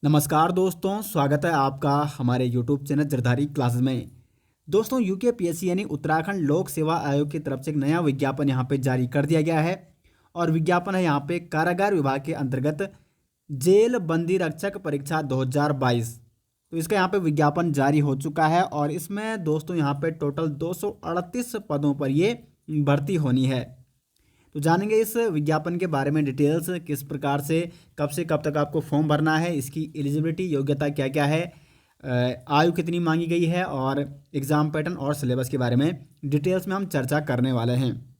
नमस्कार दोस्तों, स्वागत है आपका हमारे YouTube चैनल जरधारी क्लासेस में। दोस्तों, यूकेपीएससी यानी उत्तराखंड लोक सेवा आयोग की तरफ से एक नया विज्ञापन यहाँ पे जारी कर दिया गया है। और विज्ञापन है यहाँ पे कारागार विभाग के अंतर्गत जेल बंदी रक्षक परीक्षा 2022। तो इसका यहाँ पे विज्ञापन जारी हो चुका है और इसमें दोस्तों यहाँ पे टोटल 238 पदों पर ये भर्ती होनी है। तो जानेंगे इस विज्ञापन के बारे में डिटेल्स, किस प्रकार से कब तक आपको फॉर्म भरना है, इसकी एलिजिबिलिटी योग्यता क्या क्या है, आयु कितनी मांगी गई है और एग्ज़ाम पैटर्न और सिलेबस के बारे में डिटेल्स में हम चर्चा करने वाले हैं।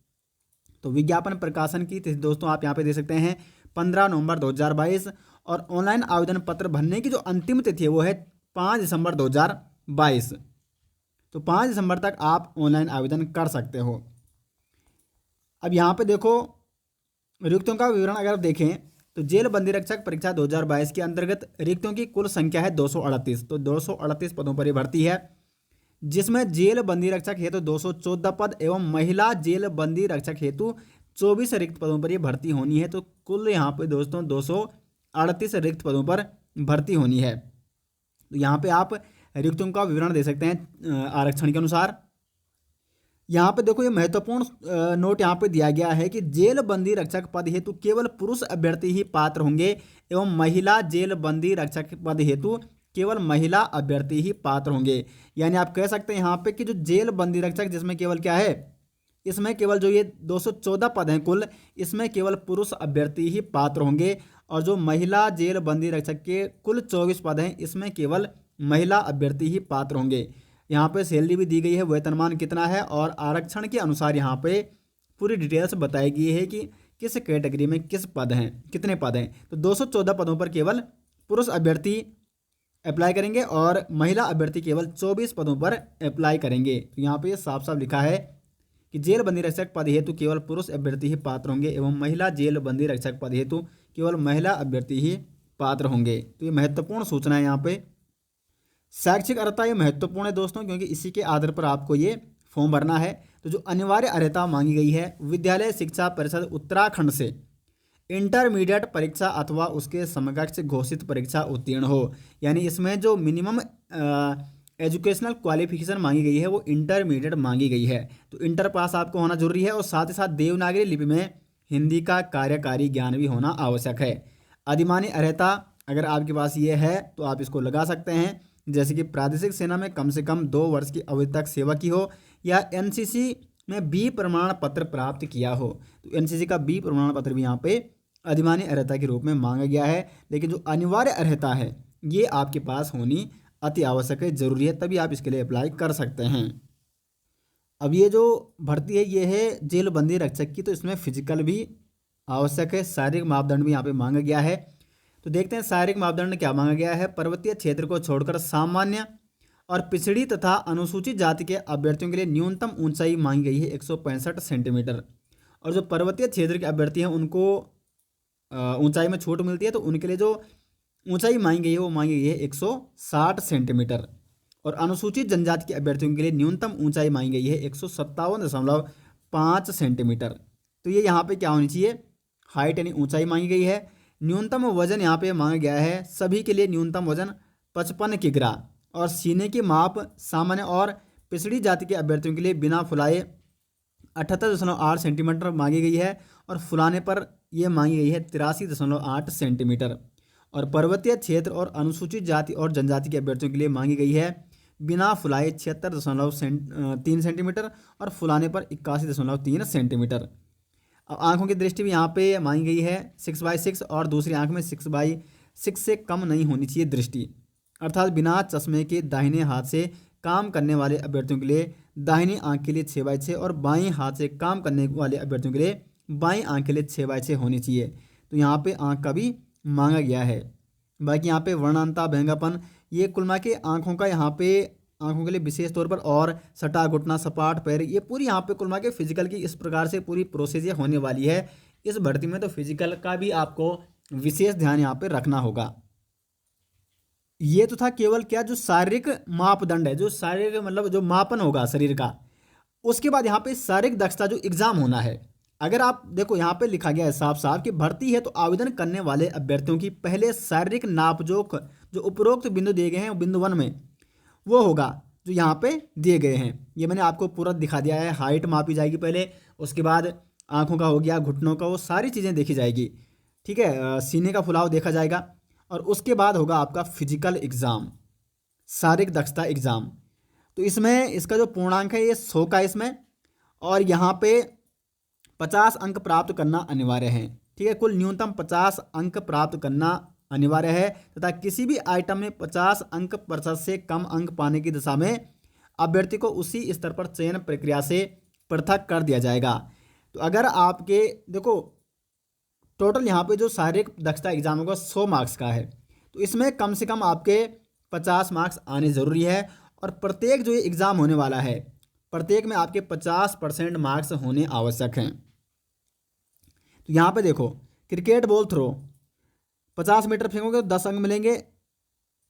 तो विज्ञापन प्रकाशन की तिथि दोस्तों आप यहाँ पे दे सकते हैं 15 नवंबर 2022 और ऑनलाइन आवेदन पत्र भरने की जो अंतिम तिथि है वो है 5 दिसंबर 2022। तो 5 दिसंबर तक आप ऑनलाइन आवेदन कर सकते हो। अब यहाँ पे देखो, रिक्तों का विवरण अगर देखें तो जेल बंदी रक्षक परीक्षा 2022 के अंतर्गत रिक्तों की कुल संख्या है 238। तो 238 पदों पर ये भर्ती है, जिसमें जेल बंदी रक्षक हेतु 214 पद एवं महिला जेल बंदी रक्षक हेतु 24 रिक्त पदों पर ये भर्ती होनी है। तो कुल यहाँ पे दोस्तों 238 रिक्त पदों पर भर्ती होनी है। तो यहाँ पे आप रिक्तों का विवरण दे सकते हैं आरक्षण के अनुसार। यहाँ पे देखो, ये महत्वपूर्ण नोट यहाँ पे दिया गया है कि जेल बंदी रक्षक पद हेतु केवल पुरुष अभ्यर्थी ही पात्र होंगे एवं महिला जेल बंदी रक्षक पद हेतु केवल महिला अभ्यर्थी ही पात्र होंगे। यानी आप कह सकते हैं यहाँ पे कि जो जेल बंदी रक्षक, जिसमें केवल क्या है, इसमें केवल जो ये 214 पद हैं कुल, इसमें केवल पुरुष अभ्यर्थी ही पात्र होंगे। और जो महिला जेल बंदी रक्षक के कुल 24 पद हैं, इसमें केवल महिला अभ्यर्थी ही पात्र होंगे। यहाँ पे सैलरी भी दी गई है, वेतनमान कितना है और आरक्षण के अनुसार यहाँ पे पूरी डिटेल्स बताई गई है कि किस कैटेगरी में किस पद हैं, कितने पद हैं। तो 214 पदों पर केवल पुरुष अभ्यर्थी अप्लाई करेंगे और महिला अभ्यर्थी केवल 24 पदों पर अप्लाई करेंगे। तो यहाँ पे साफ साफ लिखा है कि जेल बंदी रक्षक पद हेतु केवल पुरुष अभ्यर्थी ही पात्र होंगे एवं महिला जेल बंदी रक्षक पद हेतु केवल महिला अभ्यर्थी ही पात्र होंगे। तो ये महत्वपूर्ण सूचना है। यहाँ पे शैक्षिक अर्हता ये महत्वपूर्ण है दोस्तों, क्योंकि इसी के आधार पर आपको ये फॉर्म भरना है। तो जो अनिवार्य अर्हता मांगी गई है, विद्यालय शिक्षा परिषद उत्तराखंड से इंटरमीडिएट परीक्षा अथवा उसके समकक्ष घोषित परीक्षा उत्तीर्ण हो। यानी इसमें जो मिनिमम एजुकेशनल क्वालिफिकेशन मांगी गई है वो इंटरमीडिएट मांगी गई है। तो इंटर पास आपको होना जरूरी है और साथ ही साथ देवनागरी लिपि में हिंदी का कार्यकारी ज्ञान भी होना आवश्यक है। अधिमानी अर्हता अगर आपके पास ये है तो आप इसको लगा सकते हैं, जैसे कि प्रादेशिक सेना में कम से कम 2 वर्ष की अवधि तक सेवा की हो या एनसीसी में बी प्रमाण पत्र प्राप्त किया हो। तो एनसीसी का बी प्रमाण पत्र भी यहाँ पे अधिमानी अर्हता के रूप में मांगा गया है। लेकिन जो अनिवार्य अर्हता है ये आपके पास होनी अति आवश्यक है, जरूरी है, तभी आप इसके लिए अप्लाई कर सकते हैं। अब ये जो भर्ती है ये है जेल बंदी रक्षक की, तो इसमें फिजिकल भी आवश्यक है, शारीरिक मापदंड भी यहाँ पे मांगा गया है। तो देखते हैं शारीरिक मापदंड क्या मांगा गया है। पर्वतीय क्षेत्र को छोड़कर सामान्य और पिछड़ी तथा अनुसूचित जाति के अभ्यर्थियों के लिए न्यूनतम ऊंचाई मांगी गई है 165 सेंटीमीटर। और जो पर्वतीय क्षेत्र के अभ्यर्थी हैं उनको ऊंचाई में छूट मिलती है, तो उनके लिए जो ऊंचाई मांगी गई है वो मांगी गई है 160 सेंटीमीटर। और अनुसूचित जनजाति के अभ्यर्थियों के लिए न्यूनतम ऊंचाई मांगी गई है 157.5 सेंटीमीटर। तो ये यहाँ पे क्या होनी चाहिए, हाइट यानी ऊंचाई मांगी गई है। न्यूनतम वजन यहाँ पे मांगा गया है सभी के लिए न्यूनतम वजन 55 किग्रा। और सीने की माप सामान्य और पिछड़ी जाति के अभ्यर्थियों के लिए बिना फुलाए 78.8 सेंटीमीटर मांगी गई है और फुलाने पर यह मांगी गई है 83.8 सेंटीमीटर। और पर्वतीय क्षेत्र और अनुसूचित जाति और जनजाति के अभ्यर्थियों के लिए मांगी गई है बिना फुलाए 76.3 सेंटीमीटर और फुलाने पर 81.3 सेंटीमीटर। अब आंखों की दृष्टि भी यहाँ पे मांगी गई है 6/6 और दूसरी आंख में 6/6 से कम नहीं होनी चाहिए दृष्टि, अर्थात बिना चश्मे के दाहिने हाथ से काम करने वाले अभ्यर्थियों के लिए दाहिनी आंख के लिए 6/6 और बाईं हाथ से काम करने वाले अभ्यर्थियों के लिए बाईं आंख के लिए 6/6 होनी चाहिए। तो यहाँ पे आंख का भी मांगा गया है। बाकी यहाँ पे वर्णांता, भंगापन, ये कुल मिला के आंखों का यहाँ पे आंखों के लिए विशेष तौर पर, और सटा घुटना, सपाट पैर, ये पूरी यहाँ पे कुल मिला के फिजिकल की इस प्रकार से पूरी प्रोसेस ये होने वाली है इस भर्ती में। तो फिजिकल का भी आपको विशेष ध्यान यहाँ पे रखना होगा। ये तो था केवल क्या, जो शारीरिक मापदंड है, जो शारीरिक मतलब जो मापन होगा शरीर का। उसके बाद यहाँ पे शारीरिक दक्षता जो एग्जाम होना है, अगर आप देखो यहाँ पे लिखा गया है साफ साफ कि भर्ती है तो आवेदन करने वाले अभ्यर्थियों की पहले शारीरिक नापजोख जो उपरोक्त बिंदु दिए गए हैं बिंदु 1 में वो होगा जो यहाँ पे दिए गए हैं। ये मैंने आपको पूरा दिखा दिया है। हाइट मापी जाएगी पहले, उसके बाद आंखों का हो गया, घुटनों का, वो सारी चीज़ें देखी जाएगी। ठीक है, सीने का फुलाव देखा जाएगा और उसके बाद होगा आपका फिजिकल एग्ज़ाम, शारीरिक दक्षता एग्ज़ाम। तो इसमें इसका जो पूर्णांक है ये 100 का इसमें, और यहाँ पे 50 अंक प्राप्त करना अनिवार्य है। ठीक है, कुल न्यूनतम 50 अंक प्राप्त करना अनिवार्य है तथा किसी भी आइटम में 50 अंक प्रतिशत से कम अंक पाने की दिशा में अभ्यर्थी को उसी स्तर पर चयन प्रक्रिया से पृथक कर दिया जाएगा। तो अगर आपके देखो टोटल यहाँ पे जो शारीरिक दक्षता एग्जाम होगा 100 मार्क्स का है, तो इसमें कम से कम आपके 50 मार्क्स आने ज़रूरी है। और प्रत्येक जो ये एग्ज़ाम होने वाला है प्रत्येक में आपके 50% मार्क्स होने आवश्यक हैं। तो यहाँ पे देखो क्रिकेट बॉल थ्रो 50 मीटर फेंकोगे तो 10 अंक मिलेंगे,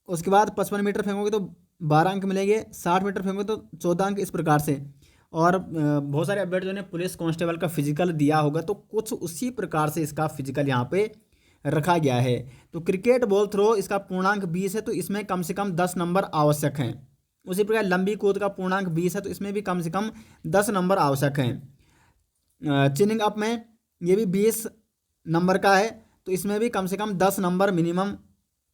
उसके बाद 55 मीटर फेंकोगे तो 12 अंक मिलेंगे, 60 मीटर फेंकोगे तो 14 अंक, इस प्रकार से। और बहुत सारे अभ्यर्थियों ने पुलिस कांस्टेबल का फिजिकल दिया होगा तो कुछ उसी प्रकार से इसका फिजिकल यहाँ पे रखा गया है। तो क्रिकेट बॉल थ्रो इसका पूर्णांक 20 है तो इसमें कम से कम 10 नंबर आवश्यक हैं। उसी प्रकार लंबी कूद का पूर्णांक 20 है तो इसमें भी कम से कम 10 नंबर आवश्यक हैं। चिनिंग अप में ये भी 20 नंबर का है तो इसमें भी कम से कम 10 नंबर मिनिमम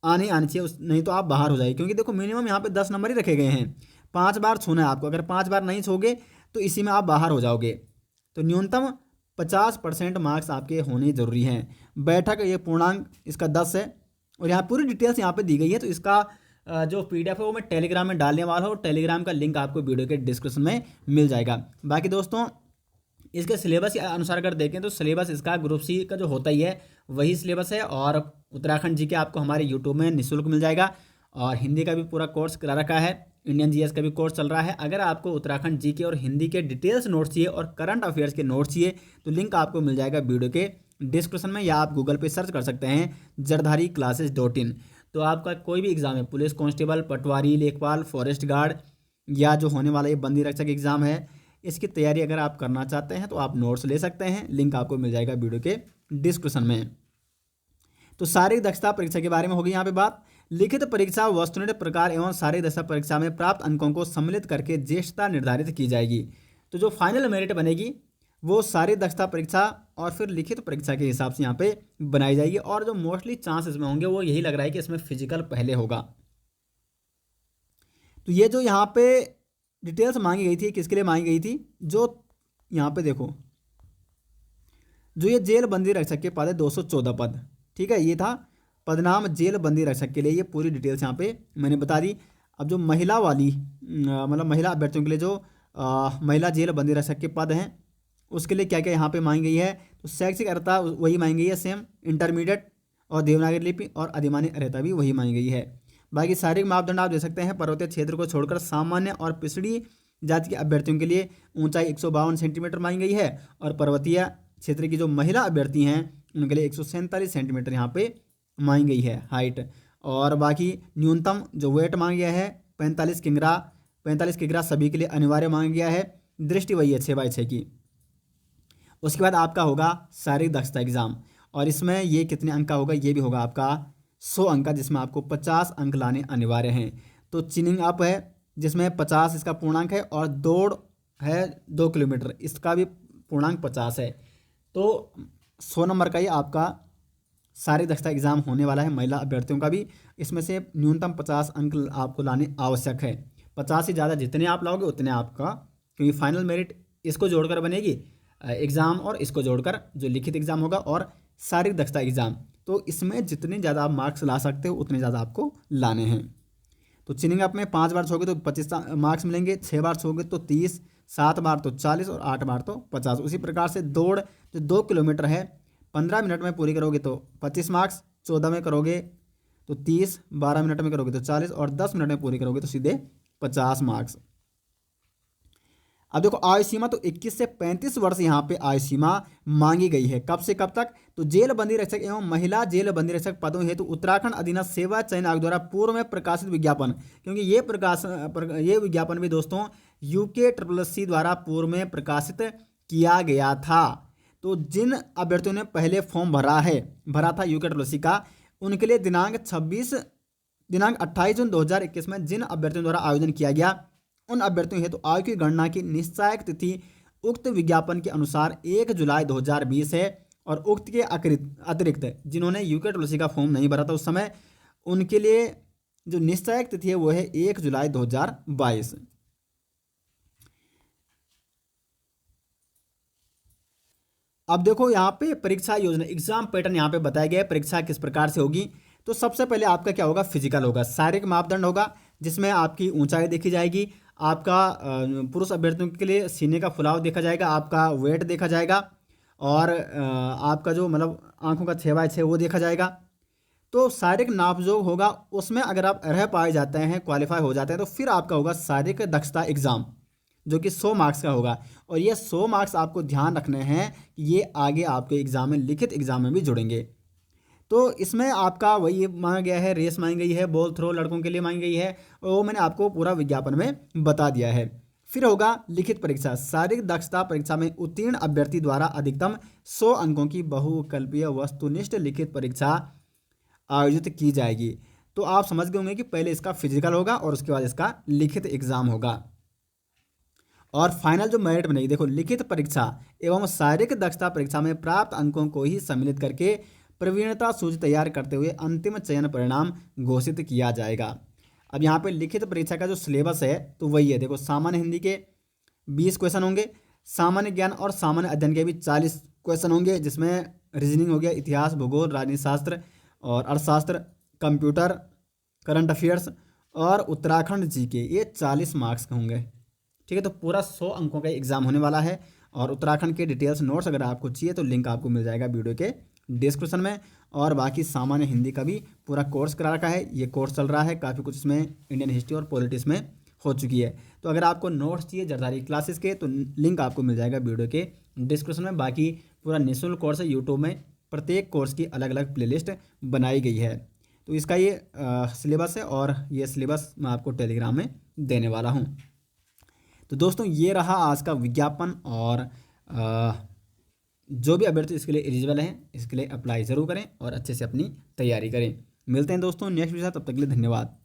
आनी चाहिए, नहीं तो आप बाहर हो जाएगी। क्योंकि देखो मिनिमम यहाँ पे 10 नंबर ही रखे गए हैं, 5 बार छूना है आपको। अगर 5 बार नहीं छोगे तो इसी में आप बाहर हो जाओगे। तो न्यूनतम 50% मार्क्स आपके होने ज़रूरी हैं। बैठक ये पूर्णांक इसका 10 है और यहाँ पूरी डिटेल्स यहाँ पे दी गई है। तो इसका जो PDF है वो मैं टेलीग्राम में डालने वाला हूँ और टेलीग्राम का लिंक आपको वीडियो के डिस्क्रिप्शन में मिल जाएगा। बाकी दोस्तों इसके सिलेबस के अनुसार अगर देखें तो सिलेबस इसका ग्रुप सी का जो होता ही है वही सिलेबस है। और उत्तराखंड जी के आपको हमारे यूट्यूब में निःशुल्क मिल जाएगा और हिंदी का भी पूरा कोर्स करा रखा है, इंडियन जीएस का भी कोर्स चल रहा है। अगर आपको उत्तराखंड जी के और हिंदी के डिटेल्स नोट्स चाहिए और करंट अफेयर्स के नोट्स चाहिए तो लिंक आपको मिल जाएगा वीडियो के डिस्क्रिप्शन में, या आप गूगल पे सर्च कर सकते हैं jardhari-classes.in। तो आपका कोई भी एग्ज़ाम है, पुलिस कांस्टेबल, पटवारी, लेखपाल, फॉरेस्ट गार्ड, या जो होने वाला ये बंदी रक्षक एग्ज़ाम है, इसकी तैयारी अगर आप करना चाहते हैं तो आप नोट्स ले सकते हैं। लिंक आपको मिल जाएगा वीडियो के डिस्क्रिप्शन में। तो शारीरिक दक्षता परीक्षा के बारे में होगी यहाँ पे बात। लिखित परीक्षा वस्तुनिष्ठ प्रकार एवं शारीरिक दक्षता परीक्षा में प्राप्त अंकों को सम्मिलित करके ज्येष्ठता निर्धारित की जाएगी। तो जो फाइनल मेरिट बनेगी वो शारीरिक दक्षता परीक्षा और फिर लिखित परीक्षा के हिसाब से यहाँ पे बनाई जाएगी। और जो मोस्टली चांस इसमें होंगे वो यही लग रहा है कि इसमें फिजिकल पहले होगा। तो ये जो यहाँ पे डिटेल्स मांगी गई थी किसके लिए मांगी गई थी, जो यहाँ पे देखो जो ये जेल बंदी रक्षक के पद है 214 पद, ठीक है, ये था पदनाम जेल बंदी रक्षक के लिए। ये पूरी डिटेल्स यहाँ पे मैंने बता दी। अब जो महिला वाली मतलब महिला अभ्यर्थियों के लिए जो महिला जेल बंदी रक्षक के पद हैं उसके लिए क्या क्या यहाँ पे मांगी गई है। तो शैक्षिक अर्हता वही मांगी गई है सेम, इंटरमीडिएट और देवनागरी लिपि, और अधिमान्य अर्हता भी वही मांगी गई है। बाकी शारीरिक मापदंड आप दे सकते हैं। पर्वतीय क्षेत्र को छोड़कर सामान्य और पिछड़ी जाति के अभ्यर्थियों के लिए ऊंचाई 152 सेंटीमीटर मांगी गई है और पर्वतीय क्षेत्र की जो महिला अभ्यर्थी हैं उनके लिए 147 सेंटीमीटर यहाँ पे मांगी गई है हाइट। और बाकी न्यूनतम जो वेट मांगा गया है 45 किग्रा सभी के लिए अनिवार्य मांगा गया है। दृष्टि वही है 6/6 की। उसके बाद आपका होगा शारीरिक दक्षता एग्जाम और इसमें ये कितने अंक का होगा, ये भी होगा आपका 100 अंक का, जिसमें आपको 50 अंक लाने अनिवार्य हैं। तो चिनिंग अप है जिसमें 50 इसका पूर्णांक है और दौड़ है 2 किलोमीटर, इसका भी पूर्णांक 50 है। तो 100 नंबर का ही आपका शारीरिक दक्षता एग्जाम होने वाला है महिला अभ्यर्थियों का भी। इसमें से न्यूनतम 50 अंक आपको लाने आवश्यक है। 50 से ज़्यादा जितने आप लाओगे उतने आपका, क्योंकि फाइनल मेरिट इसको जोड़कर बनेगी एग्ज़ाम और इसको जोड़कर जो लिखित एग्ज़ाम होगा और शारीरिक दक्षता एग्ज़ाम। तो इसमें जितने ज़्यादा आप मार्क्स ला सकते हो उतने ज़्यादा आपको लाने हैं। तो चिनिंग अप में 5 बार छोगे तो 25 मार्क्स मिलेंगे, 6 बार छोगे तो 30, 7 बार तो 40 और 8 बार तो 50। उसी प्रकार से दौड़ जो 2 किलोमीटर है 15 मिनट में पूरी करोगे तो 25 मार्क्स, 14 में करोगे तो 30, 12 मिनट में करोगे तो 40 और 10 मिनट में पूरी करोगे तो सीधे 50 मार्क्स। अब देखो आयु सीमा तो 21 से 35 वर्ष यहाँ पे आयु सीमा मांगी गई है। कब से कब तक, तो जेल बंदी रक्षक एवं महिला जेल बंदी रक्षक पदों हेतु उत्तराखंड अधीनस्थ सेवा चयन आयोग द्वारा पूर्व में प्रकाशित विज्ञापन, क्योंकि ये विज्ञापन भी दोस्तों UKSSC द्वारा पूर्व में प्रकाशित किया गया था। तो जिन अभ्यर्थियों ने पहले फॉर्म भरा था यूके का, उनके लिए दिनांक 28 जून 2021 में जिन अभ्यर्थियों द्वारा आयोजन किया गया, उन अभ्यर्थियों हेतु आयु की गणना की निश्चायक तिथि उक्त विज्ञापन के अनुसार 1 जुलाई 2020 है। और उक्त के अतिरिक्त जिन्होंने यूके का फॉर्म नहीं भरा था उस समय, उनके लिए जो निश्चायक तिथि है वो है 1 जुलाई 2022। अब देखो यहाँ पे परीक्षा योजना, एग्जाम पैटर्न यहाँ पे बताया गया है, परीक्षा किस प्रकार से होगी। तो सबसे पहले आपका क्या होगा, फिजिकल होगा, शारीरिक मापदंड होगा, जिसमें आपकी ऊंचाई देखी जाएगी, आपका पुरुष अभ्यर्थियों के लिए सीने का फुलाव देखा जाएगा, आपका वेट देखा जाएगा, और आपका जो मतलब आंखों का 6x6 वो देखा जाएगा। तो शारीरिक नापजोग होगा, उसमें अगर आप रह पाए जाते हैं, क्वालिफाई हो जाते हैं, तो फिर आपका होगा शारीरिक दक्षता एग्जाम, जो कि 100 मार्क्स का होगा। और ये 100 मार्क्स आपको ध्यान रखने हैं कि ये आगे आपके एग्जाम में, लिखित एग्जाम में भी जुड़ेंगे। तो इसमें आपका वही मांगा गया है, रेस मांगी गई है, बॉल थ्रो लड़कों के लिए मांगी गई है, और वो मैंने आपको पूरा विज्ञापन में बता दिया है। फिर होगा लिखित परीक्षा। शारीरिक दक्षता परीक्षा में उत्तीर्ण अभ्यर्थी द्वारा अधिकतम 100 अंकों की बहुकल्पीय वस्तुनिष्ठ लिखित परीक्षा आयोजित की जाएगी। तो आप समझ गए होंगे कि पहले इसका फिजिकल होगा और उसके बाद इसका लिखित एग्जाम होगा। और फाइनल जो मेरिट बनेगी, देखो लिखित परीक्षा एवं शारीरिक दक्षता परीक्षा में प्राप्त अंकों को ही सम्मिलित करके प्रवीणता सूची तैयार करते हुए अंतिम चयन परिणाम घोषित किया जाएगा। अब यहाँ पे लिखित परीक्षा का जो सिलेबस है तो वही है, देखो सामान्य हिंदी के 20 क्वेश्चन होंगे, सामान्य ज्ञान और सामान्य अध्ययन के भी 40 क्वेश्चन होंगे, जिसमें रीजनिंग हो गया, इतिहास, भूगोल, राजनीति शास्त्र और अर्थशास्त्र, कंप्यूटर, करंट अफेयर्स और उत्तराखंड जीके, ये 40 मार्क्स के होंगे। ठीक है, तो पूरा 100 अंकों का एग्जाम होने वाला है। और उत्तराखंड के डिटेल्स नोट्स अगर आपको चाहिए तो लिंक आपको मिल जाएगा वीडियो के डिस्क्रिप्शन में। और बाकी सामान्य हिंदी का भी पूरा कोर्स करा रखा है, ये कोर्स चल रहा है, काफ़ी कुछ इसमें इंडियन हिस्ट्री और पॉलिटिक्स में हो चुकी है। तो अगर आपको नोट्स चाहिए जरदारी क्लासेस के तो लिंक आपको मिल जाएगा वीडियो के डिस्क्रिप्शन में। बाकी पूरा निःशुल्क कोर्स है, यूट्यूब में प्रत्येक कोर्स की अलग अलग प्लेलिस्ट बनाई गई है। तो इसका ये सिलेबस है, और ये सिलेबस मैं आपको टेलीग्राम में देने वाला हूँ। तो दोस्तों ये रहा आज का विज्ञापन, और जो भी अभ्यर्थी इसके लिए एलिजिबल हैं इसके लिए अप्लाई ज़रूर करें और अच्छे से अपनी तैयारी करें। मिलते हैं दोस्तों नेक्स्ट वीडियो, तब तक के लिए धन्यवाद।